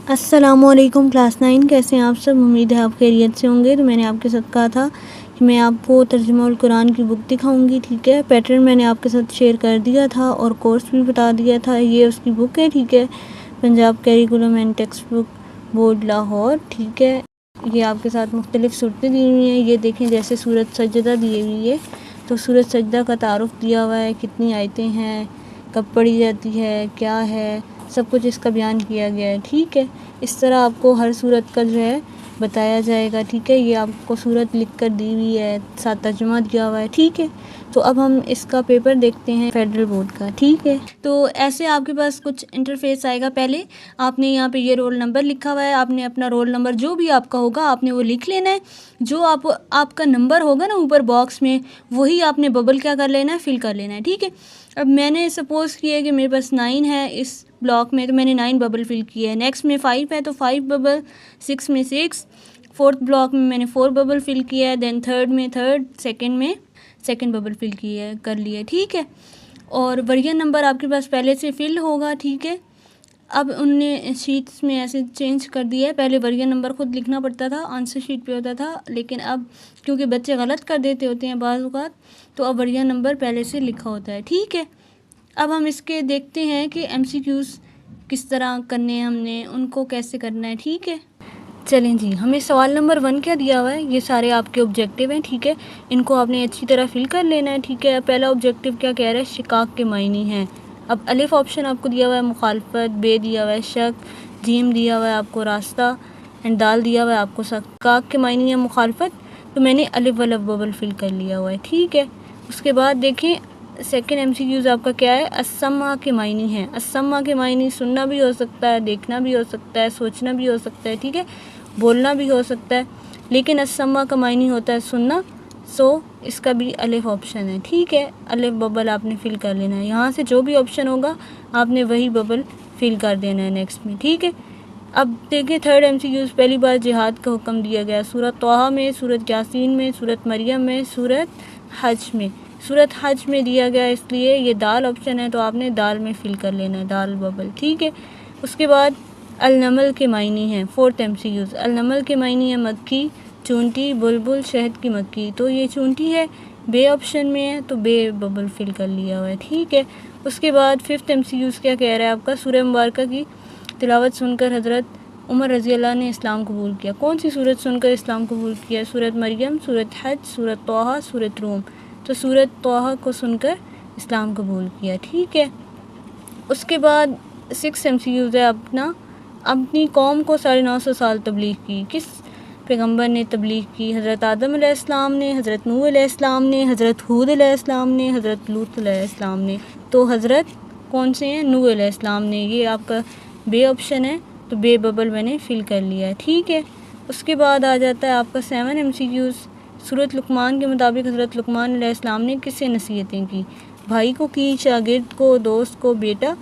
अस्सलामुअलैकुम क्लास 9 कैसे हैं आप सब। उम्मीद है आप खैरियत से होंगे। तो मैंने आपके साथ कहा था कि मैं आपको तर्जुमा कुरान की बुक दिखाऊंगी। ठीक है, पैटर्न मैंने आपके साथ शेयर कर दिया था और कोर्स भी बता दिया था। ये उसकी बुक है। ठीक है, Punjab curriculum and text book board Lahore. ठीक है, ये आपके साथ मुख्तलिफ़ सूरतें दी हुई हैं। ये देखें, जैसे सूरत सजदा दी हुई है तो सूरत सजदा का तारुफ दिया हुआ है, कितनी आयतें हैं, कब पढ़ी जाती है, क्या है, सब कुछ इसका बयान किया गया है। ठीक है, इस तरह आपको हर सूरत का जो है बताया जाएगा। ठीक है, ये आपको सूरत लिख कर दी हुई है, साथ तर्जुमा दिया हुआ है। ठीक है, तो अब हम इसका पेपर देखते हैं फेडरल बोर्ड का। ठीक है, तो ऐसे आपके पास कुछ इंटरफेस आएगा। पहले आपने यहाँ पे ये रोल नंबर लिखा हुआ है, आपने अपना रोल नंबर जो भी आपका होगा आपने वो लिख लेना है। जो आपका नंबर होगा ना ऊपर बॉक्स में, वही आपने बबल क्या कर लेना है, फिल कर लेना है। ठीक है, अब मैंने सपोज़ किया कि मेरे पास 9 है इस ब्लॉक में, तो मैंने 9 बबल फिल किया है। नेक्स्ट में 5 है तो 5 बबल, 6 में 6, फोर्थ ब्लॉक में मैंने 4 बबल फिल किया है। देन थर्ड में थर्ड, सेकंड में सेकंड बबल फिल किया है, कर लिया। ठीक है, और वर्जन नंबर आपके पास पहले से फिल होगा। ठीक है, अब उनने शीट्स में ऐसे चेंज कर दिया है। पहले वर्जन नंबर खुद लिखना पड़ता था, आंसर शीट पे होता था, लेकिन अब क्योंकि बच्चे गलत कर देते होते हैं बाज़ औक़ात, तो अब वर्जन नंबर पहले से लिखा होता है। ठीक है, अब हम इसके देखते हैं कि MCQs किस तरह करने हैं, हमने उनको कैसे करना है। ठीक है, चलें जी, हमें सवाल नंबर 1 क्या दिया हुआ है, ये सारे आपके ऑब्जेक्टिव हैं। ठीक है, इनको आपने अच्छी तरह फिल कर लेना है। ठीक है, पहला ऑब्जेक्टिव क्या कह रहा है, शिकाक के मायने हैं। अब अलिफ ऑप्शन आपको दिया हुआ है मुखालफत, बे दिया हुआ है शक, जीम दिया हुआ है आपको रास्ता, एंड दाल दिया हुआ है आपको शिकाक के मायने हैं मुखालफत। तो मैंने अलिफ वाला बबल फिल कर लिया हुआ है। ठीक है, उसके बाद देखें सेकंड MCQs आपका क्या है, अस्समा के मायने हैं। अस्समा के मायने सुनना भी हो सकता है, देखना भी हो सकता है, सोचना भी हो सकता है। ठीक है, बोलना भी हो सकता है, लेकिन अस्समा का मायने होता है सुनना, सो इसका भी अलिफ ऑप्शन है। ठीक है, अलिफ बबल आपने फिल कर लेना है। यहाँ से जो भी ऑप्शन होगा आपने वही बबल फिल कर देना है नेक्स्ट में। ठीक है, अब देखिए थर्ड MCQs, पहली बार जिहाद का हुक्म दिया गया सूरत तोहा में, सूरत यासीन में, सूरत मरियम में, सूरत हज में। सूरत हज में दिया गया इसलिए ये दाल ऑप्शन है, तो आपने दाल में फिल कर लेना है, दाल बबल। ठीक है, उसके बाद अलनमल के मायने हैं, फोर्थ MCQs। अलनमल के मायने हैं मक्खी, चूंटी, बुलबुल, शहद की मक्खी। तो ये चूंटी है, बे ऑप्शन में है, तो बे बबल फिल कर लिया हुआ है। ठीक है, उसके बाद फिफ्थ MCQs क्या कह रहा है आपका, सूरह मुबारका की तिलावत सुनकर हज़रत उमर रज़ी अल्लाह ने इस्लाम कबूल किया। कौन सी सूरत सुनकर इस्लाम कबूल किया, सूरत मरियम, सूरत हज, सूरत तोहा, सूरत रूम। तो सूरत तोहा को सुनकर इस्लाम कबूल किया। ठीक है, उसके बाद 6 MCQs है अपनी कौम को 950 साल तबलीग की। किस पैगंबर ने तबलीग की, हज़रत आदम अलैहिस्सलाम ने, हज़रत नूह अलैहिस्सलाम ने, हज़रत हूद अलैहिस्सलाम ने, हज़रत लूत अलैहिस्सलाम ने। तो हज़रत कौन से हैं, नूह अलैहिस्सलाम ने। ये आपका बे ऑप्शन है, तो बे बबल मैंने फिल कर लिया है। ठीक है, उसके बाद आ जाता है आपका 7 MCQs। सूरत लुकमान के मुताबिक हज़रत लुकमान अलैहिस्सलाम ने किससे नसीहतें की, भाई को की, शागिर्द को, दोस्त को, बेटा।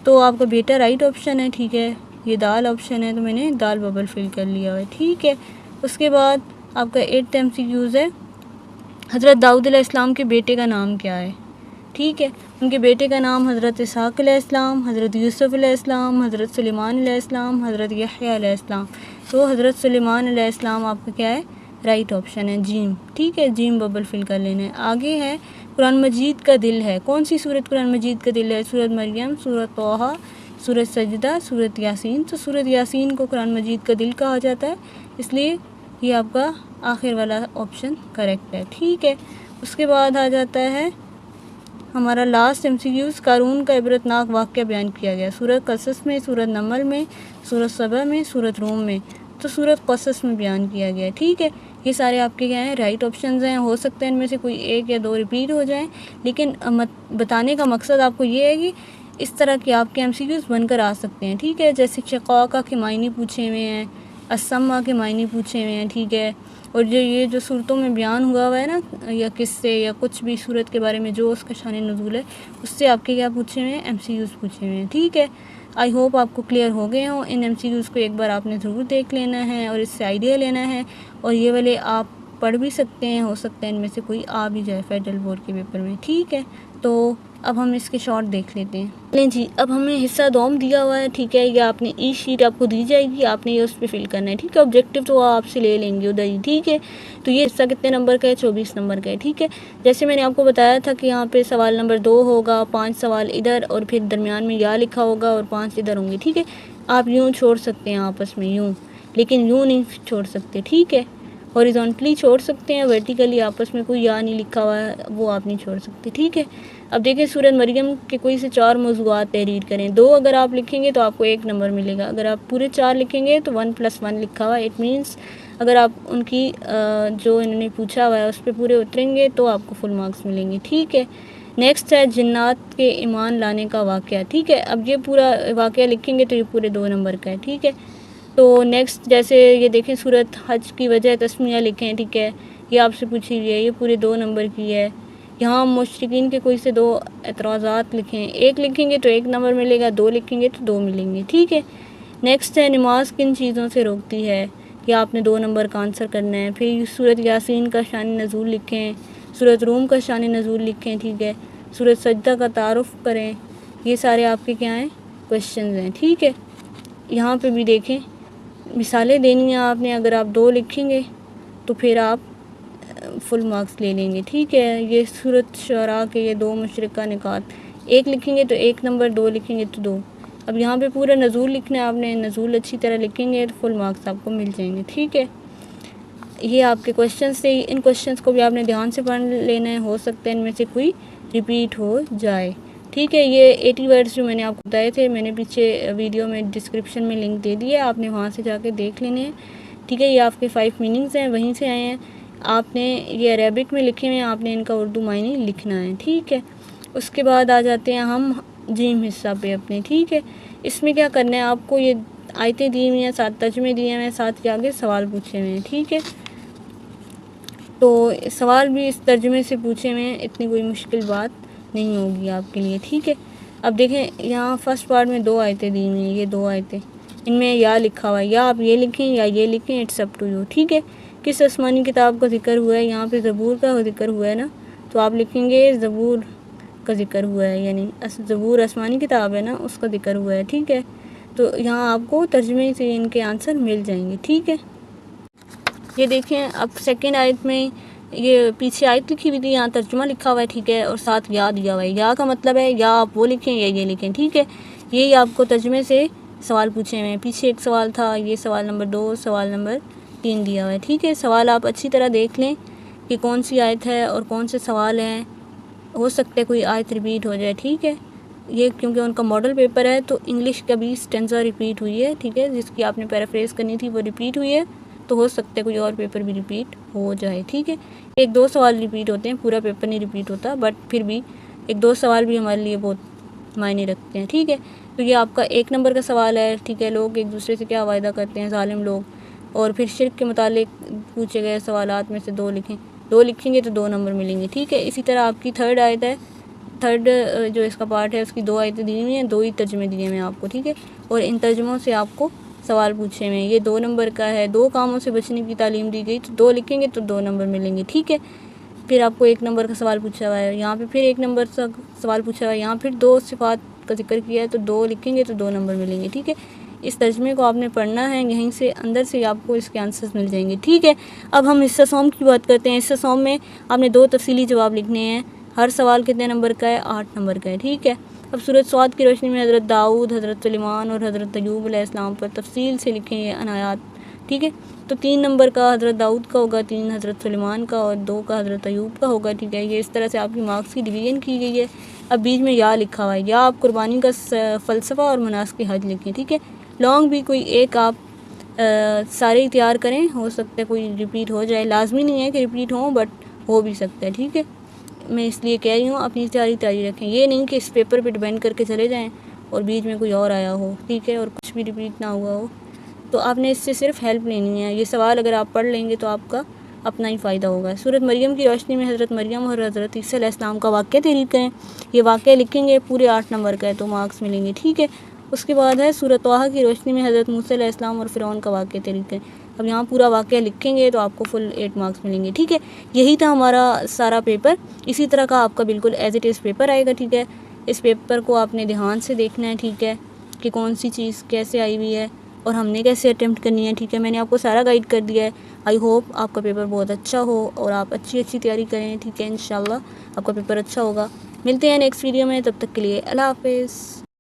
तो आपका बेटा राइट ऑप्शन है। ठीक है, ये दाल ऑप्शन है, तो मैंने दाल बबल फिल कर लिया है। ठीक है, उसके बाद आपका 8th MCQs है, हज़रत दाऊद अलैहिस्सलाम के बेटे का नाम क्या है। ठीक है, उनके बेटे का नाम हज़रत इसहाक़ अलैहिस्सलाम, हज़रत यूसुफ़ अलैहिस्सलाम, हज़रत सुलेमान अलैहिस्सलाम, हज़रत यहया अलैहिस्सलाम। तो हज़रत सुलेमान अलैहिस्सलाम आपका क्या है, राइट ऑप्शन है, जीम। ठीक है, जीम बबल फिल कर लेना है। आगे है कुरान मजीद का दिल है। कौन सी सूरत कुरान मजीद का दिल है, सूरत मरियम, सूरत तोहा, सूरत सजदा, सूरत यासीन। तो सूरत यासीन को कुरान मजीद का दिल कहा जाता है, इसलिए ये आपका आखिर वाला ऑप्शन करेक्ट है। ठीक है, उसके बाद आ जाता है हमारा लास्ट MCQs, कारून का इबरतनाक वाक़या बयान किया गया। सूरत क़सस में, सूरत नमल में, सूरत सबा में, सूरत रूम में। तो सूरत क़सस में बयान किया गया है। ठीक है, ये सारे आपके क्या हैं, राइट ऑप्शंस हैं। हो सकते हैं इनमें से कोई एक या दो रिपीट हो जाएं, लेकिन बताने का मकसद आपको ये है कि इस तरह के आपके MCQs बनकर आ सकते हैं। ठीक है, जैसे शिक़ाक़ा के मायने पूछे हुए हैं, अस्समा के मायने पूछे हुए हैं। ठीक है, और जो सूरतों में बयान हुआ है ना, या किस्से या कुछ भी सूरत के बारे में जो उसका शान नुज़ूल है, उससे आपके क्या पूछे हुए हैं, MCQs पूछे हुए हैं। ठीक है, आई होप आपको क्लियर हो गए हों। इन MCQs को एक बार आपने ज़रूर देख लेना है और इससे आइडिया लेना है, और ये वाले आप पढ़ भी सकते हैं, हो सकता है इनमें से कोई आ भी जाए फेडरल बोर्ड के पेपर में। ठीक है, तो अब हम इसके शॉर्ट देख लेते हैं। लें जी, अब हमें हिस्सा दोम दिया हुआ है, ठीक है। या आपने ई शीट आपको दी जाएगी, आपने ये उस पर फिल करना है, ठीक है। ऑब्जेक्टिव तो आपसे ले लेंगे उधर ही, ठीक है। तो ये हिस्सा कितने नंबर का है? 24 नंबर का है, ठीक है। जैसे मैंने आपको बताया था कि यहाँ पे सवाल नंबर 2 होगा, 5 सवाल इधर और फिर दरमियान में या लिखा होगा और 5 इधर होंगे, ठीक है। आप यूँ छोड़ सकते हैं आपस में यूँ, लेकिन यूँ नहीं छोड़ सकते, ठीक है। हॉरिजॉन्टली छोड़ सकते हैं, वर्टिकली आपस में कोई या नहीं लिखा हुआ है वो आप नहीं छोड़ सकते, ठीक है। अब देखिए सूरत मरियम के कोई से 4 मौज़ूआत तहरीर करें। 2 अगर आप लिखेंगे तो आपको 1 नंबर मिलेगा, अगर आप पूरे 4 लिखेंगे तो 1 + 1 लिखा हुआ है। इट मीन्स अगर आप उनकी जो इन्होंने पूछा हुआ है उस पर पूरे उतरेंगे तो आपको फुल मार्क्स मिलेंगे, ठीक है। नेक्स्ट है जिन्नात के ईमान लाने का वाक़या, ठीक है। अब ये पूरा वाक़या लिखेंगे तो ये पूरे 2 नंबर का है, ठीक है। तो नेक्स्ट जैसे ये देखें सूरत हज की वजह तस्मिया लिखें, ठीक है। ये आपसे पूछी हुई है, ये पूरे 2 नंबर की है। यहाँ मुश्रिकीन के कोई से 2 एतराज़ात लिखें, 1 लिखेंगे तो 1 नंबर मिलेगा, 2 लिखेंगे तो 2 मिलेंगे, ठीक है। नेक्स्ट है नमाज किन चीज़ों से रोकती है, या आपने 2 नंबर का आंसर करना है। फिर सूरत यासीन का शान नज़ूल लिखें, सूरत रूम का शान नज़ूल लिखें, ठीक है। सूरत सजदा का तारुफ़ करें। ये सारे आपके क्या हैं? क्वेश्चन हैं, ठीक है। यहाँ पे भी देखें मिसालें देनी है आपने, अगर आप 2 लिखेंगे तो फिर आप फुल मार्क्स ले लेंगे, ठीक है। ये सूरत शुरा के ये 2 मुशरिका निकात, 1 लिखेंगे तो 1 नंबर, 2 लिखेंगे तो 2। अब यहाँ पे पूरा नज़ूल लिखना है आपने, नज़ूल अच्छी तरह लिखेंगे तो फुल मार्क्स आपको मिल जाएंगे, ठीक है। ये आपके क्वेश्चन से, इन क्वेश्चंस को भी आपने ध्यान से पढ़ लेना है, हो सकता है इनमें से कोई रिपीट हो जाए, ठीक है। ये 80 वर्ड्स जो मैंने आपको बताए थे, मैंने पीछे वीडियो में डिस्क्रिप्शन में लिंक दे दिया है, आपने वहाँ से जाके देख लेने हैं, ठीक है। ये आपके 5 मीनिंग्स हैं, वहीं से आए हैं। आपने ये अरेबिक में लिखे हुए हैं, आपने इनका उर्दू मायने लिखना है, ठीक है। उसके बाद आ जाते हैं हम जीम हिस्सा पे अपने, ठीक है। इसमें क्या करना है आपको, ये आयतें दी हुई हैं, 7 तर्जुमे दिए हुए हैं, 7 के आगे सवाल पूछे हुए हैं, ठीक है। तो सवाल भी इस तर्जुमे से पूछे हुए हैं, इतनी कोई मुश्किल बात नहीं होगी आपके लिए, ठीक है। अब देखें यहाँ फर्स्ट पार्ट में 2 आयतें दी हुई हैं, ये 2 आयतें, इनमें या लिखा हुआ है, या आप ये लिखें या ये लिखें, इट्स अप टू यू, ठीक है। किस आसमानी किताब का जिक्र हुआ है, यहाँ पे ज़बूर का जिक्र हुआ है ना, तो आप लिखेंगे ज़बूर का जिक्र हुआ है, यानी ज़बूर आसमानी किताब है ना, उसका जिक्र हुआ है, ठीक है। तो यहाँ आपको तर्जुमे से इनके आंसर मिल जाएंगे, ठीक है। ये देखें अब सेकेंड आयत में ये पीछे आयत लिखी हुई थी, यहाँ तर्जुमा लिखा हुआ है, ठीक है, और साथ या दिया हुआ है। या का मतलब है या आप वो लिखें या ये लिखें, ठीक है। यही आपको तर्जुमे से सवाल पूछे हुए हैं। पीछे एक सवाल था, ये सवाल नंबर 2, सवाल नंबर 3 दिया हुआ है, ठीक है। सवाल आप अच्छी तरह देख लें कि कौन सी आयत है और कौन से सवाल हैं, हो सकता है कोई आयत रिपीट हो जाए, ठीक है। ये क्योंकि उनका मॉडल पेपर है तो इंग्लिश का भी स्टेंजा रिपीट हुई है, ठीक है, जिसकी आपने पैराफ्रेज करनी थी वो रिपीट हुई है, तो हो सकता है कोई और पेपर भी रिपीट हो जाए, ठीक है। 1-2 सवाल रिपीट होते हैं, पूरा पेपर नहीं रिपीट होता, बट फिर भी 1-2 सवाल भी हमारे लिए बहुत मायने रखते हैं, ठीक है। तो ये आपका 1 नंबर का सवाल है, ठीक है। लोग एक दूसरे से क्या वायदा करते हैं, जालिम लोग। और फिर शिर्क के मुतालिक पूछे गए सवालात में से 2 लिखें, 2 लिखेंगे तो 2 नंबर मिलेंगे, ठीक है। इसी तरह आपकी थर्ड आयत है, थर्ड जो इसका पार्ट है उसकी 2 आयतें दी हुई हैं, 2 ही तर्जुमे दिए हुए हैं आपको, ठीक है। और इन तर्जुमों से आपको सवाल पूछे हुए हैं। ये 2 नंबर का है, 2 कामों से बचने की तालीम दी गई, तो 2 लिखेंगे तो 2 नंबर मिलेंगे, ठीक है। फिर आपको 1 नंबर का सवाल पूछा हुआ है, यहाँ पे फिर 1 नंबर का सवाल पूछा हुआ है, यहाँ फिर 2 सिफात का जिक्र किया है, तो 2 लिखेंगे तो 2 नंबर मिलेंगे, ठीक है। इस तर्जुमे को आपने पढ़ना है, यहीं से अंदर से आपको इसके आंसर्स मिल जाएंगे, ठीक है। अब हम हिस्सा सौम की बात करते हैं। हिस्सा सौम में आपने 2 तफसीली जवाब लिखने हैं। हर सवाल कितने नंबर का है? 8 नंबर का है, ठीक है। अब सूरत स्वाद की रोशनी में हज़रत दाऊद, हज़रत सुलेमान और हज़रत अय्यूब अलैहिस्सलाम पर तफसील से लिखे ये अनायात, ठीक है। तो 3 नंबर का हज़रत दाऊद का होगा, 3 हज़रत सुलेमान का और 2 का हज़रत अय्यूब का होगा, ठीक है। ये इस तरह से आपकी मार्क्स की डिवीज़न की गई है। अब बीच में या लिखा हुआ है, या आप कुर्बानी का फ़लसफ़ा और मनासिक हज लिखें, ठीक है। लॉन्ग भी कोई एक आप सारे तैयार करें, हो सकता है कोई रिपीट हो जाए, लाजमी नहीं है कि रिपीट हो, बट हो भी सकता है, ठीक है। मैं इसलिए कह रही हूँ अपनी तैयारी रखें, ये नहीं कि इस पेपर पे डिपेंड करके चले जाएं और बीच में कोई और आया हो, ठीक है, और कुछ भी रिपीट ना हुआ हो। तो आपने इससे सिर्फ हेल्प लेनी है। ये सवाल अगर आप पढ़ लेंगे तो आपका अपना ही फ़ायदा होगा। सूरत मरियम की रोशनी में हज़रत मरियम और हज़रत ईसा अलैहिस्सलाम का वाक़या तहरीर करें। ये वाक़या लिखेंगे, पूरे 8 नंबर का है तो मार्क्स मिलेंगे, ठीक है। उसके बाद है सूरत तोहा की रोशनी में हज़रत मूसा अलैहिस्सलाम और फ़िरौन का वाक़या तहरीर करें। अब यहाँ पूरा वाक़या लिखेंगे तो आपको फुल 8 मार्क्स मिलेंगे, ठीक है। यही था हमारा सारा पेपर। इसी तरह का आपका बिल्कुल एज़ इट इज़ पेपर आएगा, ठीक है। इस पेपर को आपने ध्यान से देखना है, ठीक है, कि कौन सी चीज़ कैसे आई हुई है और हमने कैसे अटेम्प्ट करनी है, ठीक है। मैंने आपको सारा गाइड कर दिया है। आई होप आपका पेपर बहुत अच्छा हो और आप अच्छी तैयारी करें, ठीक है। इंशाल्लाह आपका पेपर अच्छा होगा। मिलते हैं नेक्स्ट वीडियो में, तब तक के लिए अल्लाह हाफ़िज़।